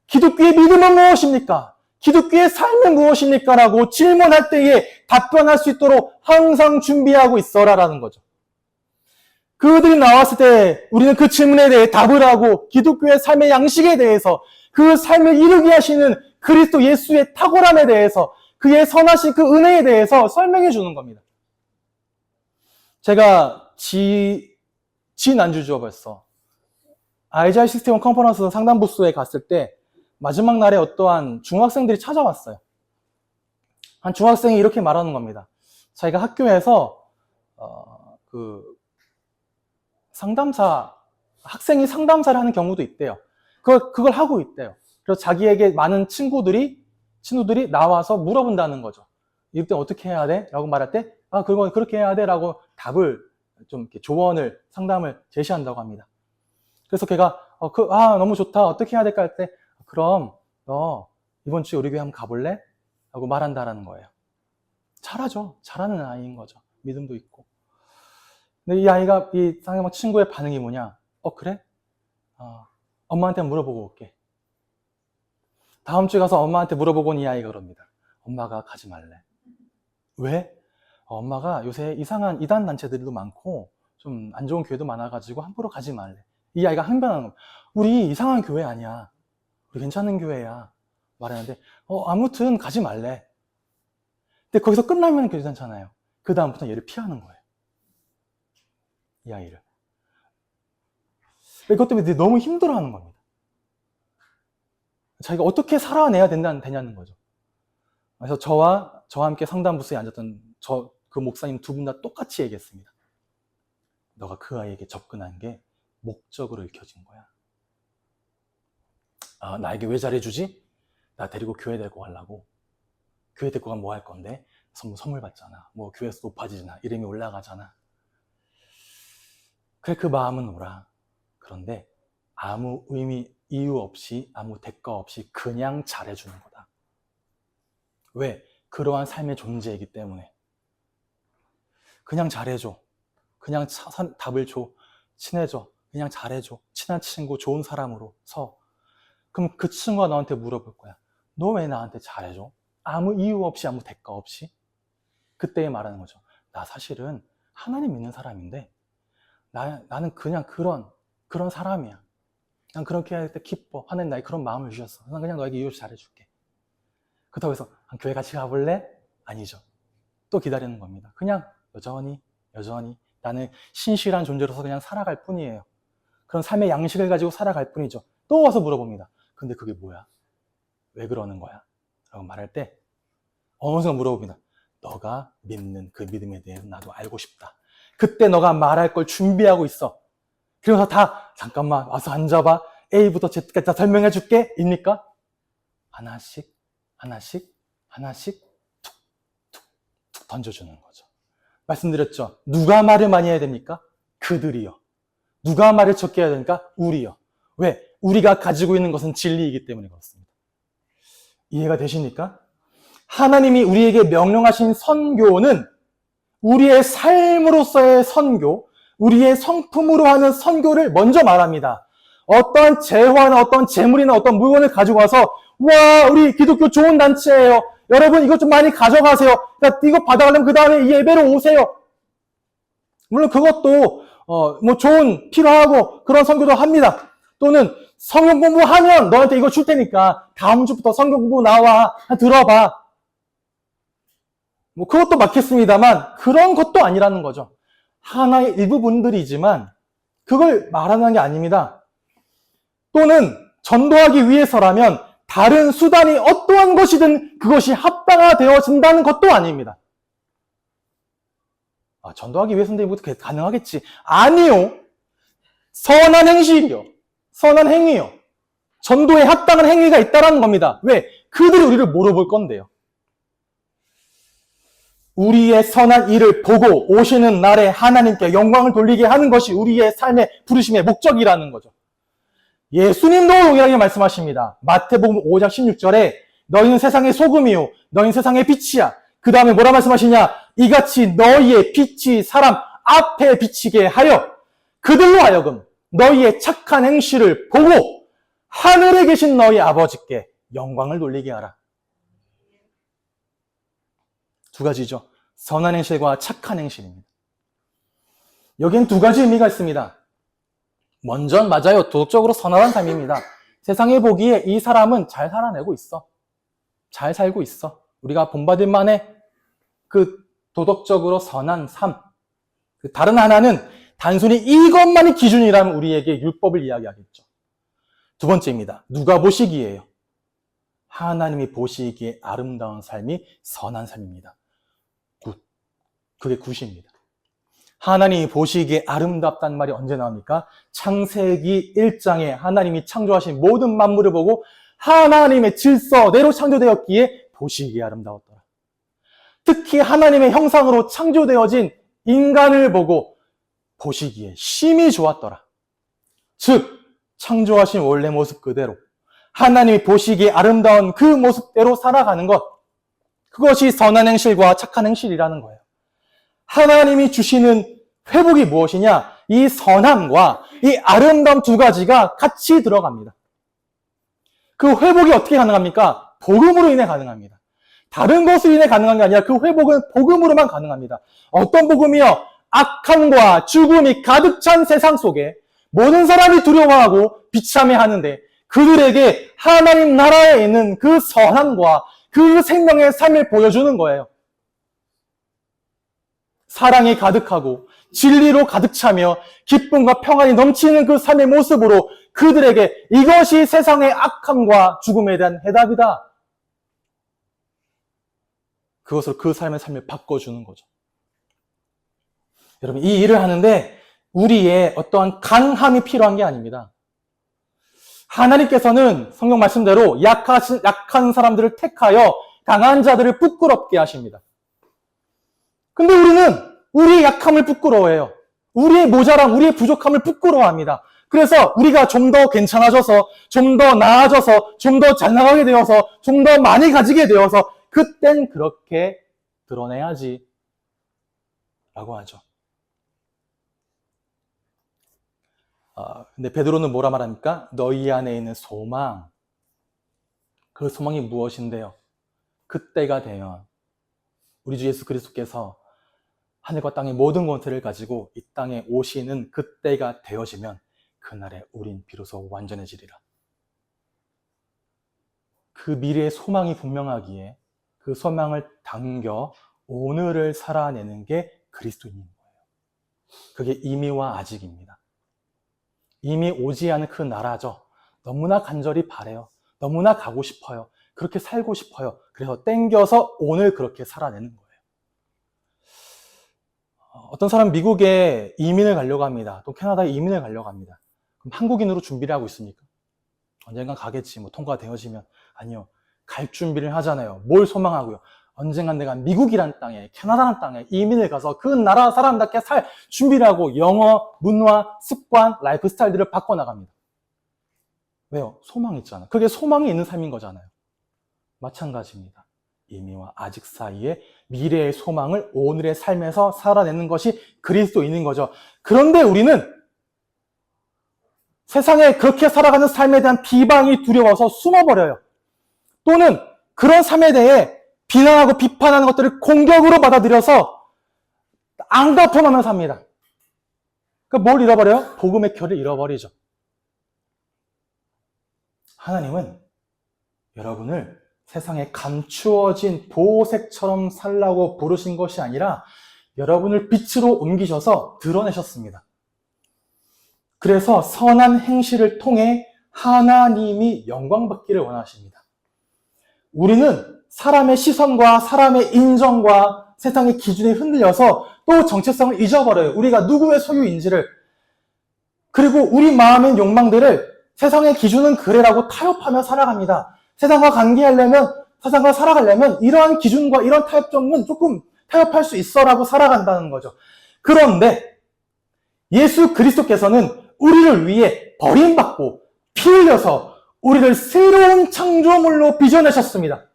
Speaker 2: 기독교의 믿음은 무엇입니까? 기독교의 삶은 무엇입니까? 라고 질문할 때에 답변할 수 있도록 항상 준비하고 있어라라는 거죠. 그들이 나왔을 때 우리는 그 질문에 대해 답을 하고 기독교의 삶의 양식에 대해서 그 삶을 이루게 하시는 그리스도 예수의 탁월함에 대해서 그의 선하신 그 은혜에 대해서 설명해 주는 겁니다. 제가 지난주죠 벌써 IGI 시스템 컨퍼런스 상담 부스에 갔을 때 마지막 날에 어떠한 중학생들이 찾아왔어요. 한 중학생이 이렇게 말하는 겁니다. 자기가 학교에서 학생이 상담사를 하는 경우도 있대요. 그걸 하고 있대요. 그래서 자기에게 많은 친구들이 나와서 물어본다는 거죠. 이럴 때 어떻게 해야 돼? 라고 말할 때, 그건 그렇게 해야 돼? 라고 답을 좀 이렇게 조언을, 상담을 제시한다고 합니다. 그래서 걔가, 너무 좋다. 어떻게 해야 될까? 할 때, 그럼 너 이번 주에 우리 교회 한번 가볼래? 라고 말한다라는 거예요. 잘하죠. 잘하는 아이인 거죠. 믿음도 있고. 근데 이 아이가, 이 상대방 친구의 반응이 뭐냐? 그래? 엄마한테 물어보고 올게. 다음 주에 가서 엄마한테 물어보고 온 이 아이가 그럽니다. 엄마가 가지 말래. 왜? 엄마가 요새 이상한 이단 단체들도 많고 좀 안 좋은 교회도 많아가지고 함부로 가지 말래. 이 아이가 항변하는 거야. 우리 이상한 교회 아니야. 우리 괜찮은 교회야. 말하는데 아무튼 가지 말래. 근데 거기서 끝나면 괜찮잖아요. 그 다음부터 얘를 피하는 거예요. 이 아이를. 이것 때문에 너무 힘들어하는 겁니다. 자기가 어떻게 살아내야 되냐는 거죠. 그래서 저와 함께 상담 부스에 앉았던 그 목사님 두 분 다 똑같이 얘기했습니다. 너가 그 아이에게 접근한 게 목적으로 읽혀진 거야. 나에게 왜 잘해주지? 나 데리고 교회 데리고 가려고. 교회 데리고 가면 뭐 할 건데? 선물 받잖아. 뭐 교회에서 높아지잖아. 이름이 올라가잖아. 그래, 그 마음은 오라. 그런데 아무 이유 없이 아무 대가 없이 그냥 잘해주는 거다. 왜? 그러한 삶의 존재이기 때문에. 그냥 잘해줘. 그냥 답을 줘. 친해져. 그냥 잘해줘. 친한 친구, 좋은 사람으로 서. 그럼 그 친구가 너한테 물어볼 거야. 너 왜 나한테 잘해줘? 아무 이유 없이 아무 대가 없이? 그때 말하는 거죠. 나 사실은 하나님 믿는 사람인데 나는 그냥 그런 사람이야. 난 그렇게 할 때 기뻐. 하나님 나에게 그런 마음을 주셨어. 난 그냥 너에게 이웃 잘해줄게. 그렇다고 해서 교회 같이 가볼래? 아니죠. 또 기다리는 겁니다. 그냥 여전히 나는 신실한 존재로서 그냥 살아갈 뿐이에요. 그런 삶의 양식을 가지고 살아갈 뿐이죠. 또 와서 물어봅니다. 근데 그게 뭐야? 왜 그러는 거야? 라고 말할 때 어느 순간 물어봅니다. 너가 믿는 그 믿음에 대해서 나도 알고 싶다. 그때 너가 말할 걸 준비하고 있어. 그래서 다 잠깐만 와서 앉아봐. A부터 Z까지 다 설명해 줄게. 입니까? 하나씩 툭툭툭 던져주는 거죠. 말씀드렸죠. 누가 말을 많이 해야 됩니까? 그들이요. 누가 말을 적게 해야 됩니까? 우리요. 왜? 우리가 가지고 있는 것은 진리이기 때문에 그렇습니다. 이해가 되십니까? 하나님이 우리에게 명령하신 선교는 우리의 삶으로서의 선교, 우리의 성품으로 하는 선교를 먼저 말합니다. 어떤 재화나 어떤 재물이나 어떤 물건을 가지고 와서 와 우리 기독교 좋은 단체예요. 여러분 이것 좀 많이 가져가세요. 이거 받아가려면 그 다음에 예배로 오세요. 물론 그것도 뭐 좋은 필요하고 그런 선교도 합니다. 또는 성경 공부하면 너한테 이거 줄 테니까 다음 주부터 성경 공부 나와 들어봐. 뭐 그것도 맞겠습니다만 그런 것도 아니라는 거죠. 하나의 일부분들이지만 그걸 말하는 게 아닙니다. 또는 전도하기 위해서라면 다른 수단이 어떠한 것이든 그것이 합당화되어진다는 것도 아닙니다. 전도하기 위해서인데 뭐 가능하겠지. 아니요. 선한 행실이요. 선한 행위요. 전도에 합당한 행위가 있다는 겁니다. 왜? 그들이 우리를 물어볼 건데요. 우리의 선한 일을 보고 오시는 날에 하나님께 영광을 돌리게 하는 것이 우리의 삶의 부르심의 목적이라는 거죠. 예수님도 동일하게 말씀하십니다. 마태복음 5장 16절에 너희는 세상의 소금이요 너희는 세상의 빛이야. 그 다음에 뭐라 말씀하시냐? 이같이 너희의 빛이 사람 앞에 비치게 하여 그들로 하여금 너희의 착한 행실을 보고 하늘에 계신 너희 아버지께 영광을 돌리게 하라. 두 가지죠. 선한 행실과 착한 행실입니다. 여기엔 두 가지 의미가 있습니다. 먼저 맞아요. 도덕적으로 선한 삶입니다. 세상에 보기에 이 사람은 잘 살아내고 있어. 잘 살고 있어. 우리가 본받을 만해. 그 도덕적으로 선한 삶. 다른 하나는 단순히 이것만이 기준이라면 우리에게 율법을 이야기하겠죠. 두 번째입니다. 누가 보시기에요? 하나님이 보시기에 아름다운 삶이 선한 삶입니다. 그게 굿입니다. 하나님이 보시기에 아름답다는 말이 언제 나옵니까? 창세기 1장에 하나님이 창조하신 모든 만물을 보고 하나님의 질서대로 창조되었기에 보시기에 아름다웠더라. 특히 하나님의 형상으로 창조되어진 인간을 보고 보시기에 심히 좋았더라. 즉 창조하신 원래 모습 그대로 하나님이 보시기에 아름다운 그 모습대로 살아가는 것, 그것이 선한 행실과 착한 행실이라는 거예요. 하나님이 주시는 회복이 무엇이냐? 이 선함과 이 아름다움 두 가지가 같이 들어갑니다. 그 회복이 어떻게 가능합니까? 복음으로 인해 가능합니다. 다른 것으로 인해 가능한 게 아니라 그 회복은 복음으로만 가능합니다. 어떤 복음이요? 악함과 죽음이 가득 찬 세상 속에 모든 사람이 두려워하고 비참해하는데 그들에게 하나님 나라에 있는 그 선함과 그 생명의 삶을 보여주는 거예요. 사랑이 가득하고 진리로 가득 차며 기쁨과 평안이 넘치는 그 삶의 모습으로 그들에게 이것이 세상의 악함과 죽음에 대한 해답이다. 그것으로 그 삶의 삶을 바꿔주는 거죠. 여러분, 이 일을 하는데 우리의 어떠한 강함이 필요한 게 아닙니다. 하나님께서는 성경 말씀대로 약한 사람들을 택하여 강한 자들을 부끄럽게 하십니다. 근데 우리는 우리의 약함을 부끄러워해요. 우리의 모자람, 우리의 부족함을 부끄러워합니다. 그래서 우리가 좀 더 괜찮아져서, 좀 더 나아져서, 좀 더 잘 나가게 되어서, 좀 더 많이 가지게 되어서 그땐 그렇게 드러내야지 라고 하죠. 근데 베드로는 뭐라 말합니까? 너희 안에 있는 소망. 그 소망이 무엇인데요? 그때가 되면 우리 주 예수 그리스도께서 하늘과 땅의 모든 권세를 가지고 이 땅에 오시는 그때가 되어지면 그날에 우린 비로소 완전해지리라. 그 미래의 소망이 분명하기에 그 소망을 당겨 오늘을 살아내는 게 그리스도인인 거예요. 그게 이미와 아직입니다. 이미 오지 않은 그 나라죠. 너무나 간절히 바래요. 너무나 가고 싶어요. 그렇게 살고 싶어요. 그래서 땡겨서 오늘 그렇게 살아내는 거예요. 어떤 사람 미국에 이민을 가려고 합니다. 또 캐나다에 이민을 가려고 합니다. 그럼 한국인으로 준비를 하고 있습니까? 언젠간 가겠지. 뭐 통과되어지면. 아니요. 갈 준비를 하잖아요. 뭘 소망하고요? 언젠간 내가 미국이란 땅에, 캐나다란 땅에 이민을 가서 그 나라 사람답게 살 준비를 하고 영어, 문화, 습관, 라이프 스타일들을 바꿔나갑니다. 왜요? 소망이 있잖아요. 그게 소망이 있는 삶인 거잖아요. 마찬가지입니다. 이미와 아직 사이에 미래의 소망을 오늘의 삶에서 살아내는 것이 그리스도인인 거죠. 그런데 우리는 세상에 그렇게 살아가는 삶에 대한 비방이 두려워서 숨어버려요. 또는 그런 삶에 대해 비난하고 비판하는 것들을 공격으로 받아들여서 앙다품하며 삽니다. 그러니까 뭘 잃어버려요? 복음의 결을 잃어버리죠. 하나님은 여러분을 세상에 감추어진 보호색처럼 살라고 부르신 것이 아니라 여러분을 빛으로 옮기셔서 드러내셨습니다. 그래서 선한 행실을 통해 하나님이 영광받기를 원하십니다. 우리는 사람의 시선과 사람의 인정과 세상의 기준에 흔들려서 또 정체성을 잊어버려요. 우리가 누구의 소유인지를. 그리고 우리 마음의 욕망들을 세상의 기준은 그래라고 타협하며 살아갑니다. 세상과 관계하려면, 세상과 살아가려면 이러한 기준과 이런 타협점은 조금 타협할 수 있어라고 살아간다는 거죠. 그런데 예수 그리스도께서는 우리를 위해 버림받고 피 흘려서 우리를 새로운 창조물로 빚어내셨습니다.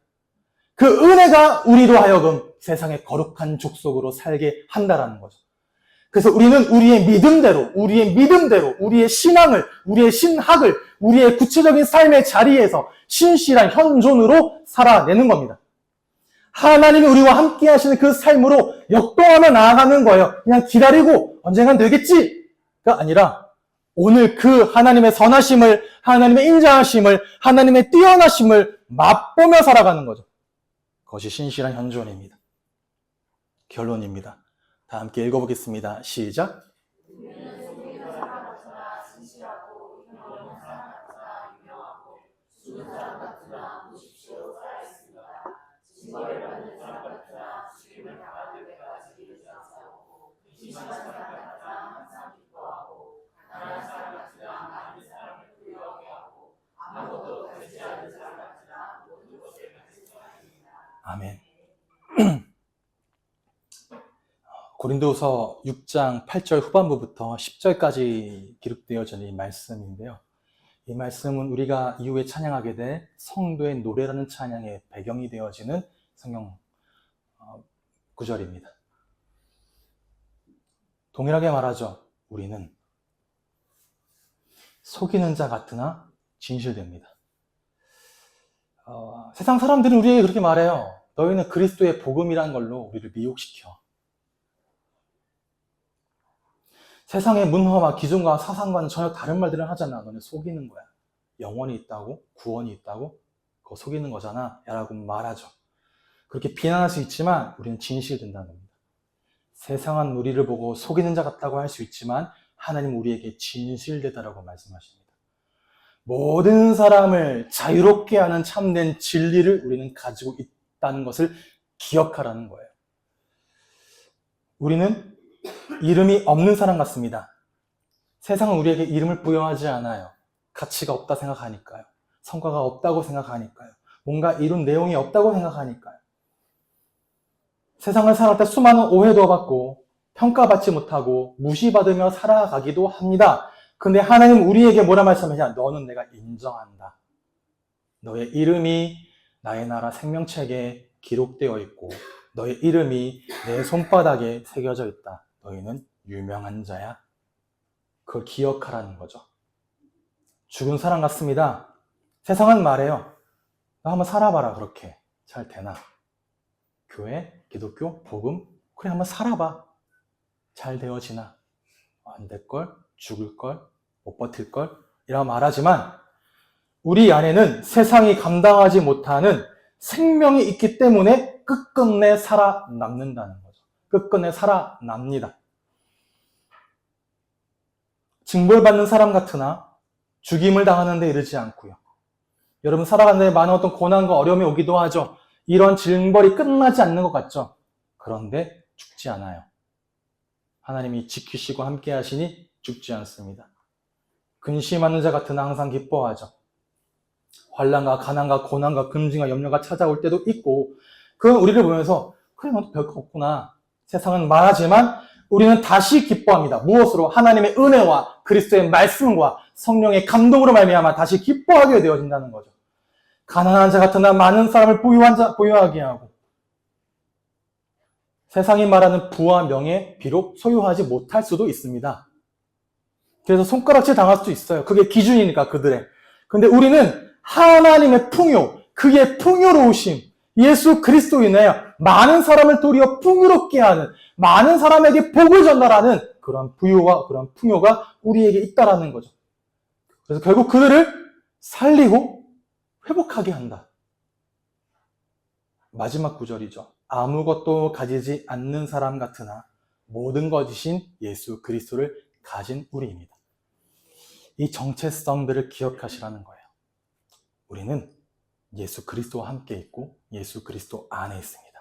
Speaker 2: 그 은혜가 우리로 하여금 세상의 거룩한 족속으로 살게 한다라는 거죠. 그래서 우리는 우리의 믿음대로, 우리의 신앙을, 우리의 신학을, 우리의 구체적인 삶의 자리에서 신실한 현존으로 살아내는 겁니다. 하나님이 우리와 함께 하시는 그 삶으로 역동하며 나아가는 거예요. 그냥 기다리고 언젠간 되겠지가 아니라 오늘 그 하나님의 선하심을, 하나님의 인자하심을, 하나님의 뛰어나심을 맛보며 살아가는 거죠. 그것이 신실한 현존입니다. 결론입니다. 다 함께 읽어보겠습니다. 시작. 아멘. 고린도후서 6장 8절 후반부부터 10절까지 기록되어져 있는 이 말씀인데요. 이 말씀은 우리가 이후에 찬양하게 될 성도의 노래라는 찬양의 배경이 되어지는 성경 구절입니다. 동일하게 말하죠. 우리는 속이는 자 같으나 진실됩니다. 세상 사람들은 우리에게 그렇게 말해요. 너희는 그리스도의 복음이라는 걸로 우리를 미혹시켜. 세상의 문화와 기준과 사상과는 전혀 다른 말들을 하잖아. 너네 속이는 거야. 영원이 있다고? 구원이 있다고? 그거 속이는 거잖아. 라고 말하죠. 그렇게 비난할 수 있지만 우리는 진실된다는 겁니다. 세상은 우리를 보고 속이는 자 같다고 할 수 있지만 하나님 우리에게 진실되다라고 말씀하십니다. 모든 사람을 자유롭게 하는 참된 진리를 우리는 가지고 있다는 것을 기억하라는 거예요. 우리는 이름이 없는 사람 같습니다. 세상은 우리에게 이름을 부여하지 않아요. 가치가 없다 생각하니까요. 성과가 없다고 생각하니까요. 뭔가 이룬 내용이 없다고 생각하니까요. 세상을 살아갈 때 수많은 오해도 받고 평가받지 못하고 무시받으며 살아가기도 합니다. 근데 하나님 우리에게 뭐라 말씀하시냐? 너는 내가 인정한다. 너의 이름이 나의 나라 생명책에 기록되어 있고 너의 이름이 내 손바닥에 새겨져 있다. 너희는 유명한 자야. 그걸 기억하라는 거죠. 죽은 사람 같습니다. 세상은 말해요. 너 한번 살아봐라. 그렇게 잘 되나? 교회, 기독교, 복음, 그래 한번 살아봐. 잘 되어지나? 안 될걸? 죽을걸? 못 버틸걸? 이라고 말하지만 우리 안에는 세상이 감당하지 못하는 생명이 있기 때문에 끝끝내 살아남는다는 거죠. 끝끝내 살아납니다. 징벌받는 사람 같으나 죽임을 당하는 데 이르지 않고요. 여러분 살아가는 데 많은 어떤 고난과 어려움이 오기도 하죠. 이런 징벌이 끝나지 않는 것 같죠. 그런데 죽지 않아요. 하나님이 지키시고 함께 하시니 죽지 않습니다. 근심하는 자 같으나 항상 기뻐하죠. 환난과 가난과 고난과 금증과 염려가 찾아올 때도 있고 그건 우리를 보면서 그래 너도 별거 없구나. 세상은 말하지만 우리는 다시 기뻐합니다. 무엇으로? 하나님의 은혜와 그리스도의 말씀과 성령의 감동으로 말미암아 다시 기뻐하게 되어진다는 거죠. 가난한 자 같으나 많은 사람을 보유하게 하고 세상이 말하는 부와 명예 비록 소유하지 못할 수도 있습니다. 그래서 손가락질 당할 수도 있어요. 그게 기준이니까 그들의. 근데 우리는 하나님의 풍요, 그의 풍요로우심, 예수 그리스도로 인하여 많은 사람을 도리어 풍요롭게 하는, 많은 사람에게 복을 전달하는 그런 부요와 그런 풍요가 우리에게 있다라는 거죠. 그래서 결국 그들을 살리고 회복하게 한다. 마지막 구절이죠. 아무것도 가지지 않는 사람 같으나 모든 것이신 예수 그리스도를 가진 우리입니다. 이 정체성들을 기억하시라는 거예요. 우리는 예수 그리스도와 함께 있고 예수 그리스도 안에 있습니다.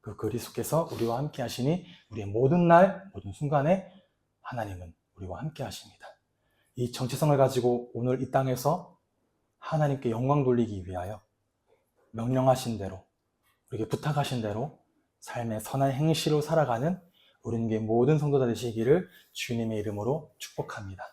Speaker 2: 그 그리스도께서 우리와 함께 하시니 우리의 모든 날, 모든 순간에 하나님은 우리와 함께 하십니다. 이 정체성을 가지고 오늘 이 땅에서 하나님께 영광 돌리기 위하여 명령하신 대로, 우리에게 부탁하신 대로 삶의 선한 행실로 살아가는 우리에게 모든 성도들 되시기를 주님의 이름으로 축복합니다.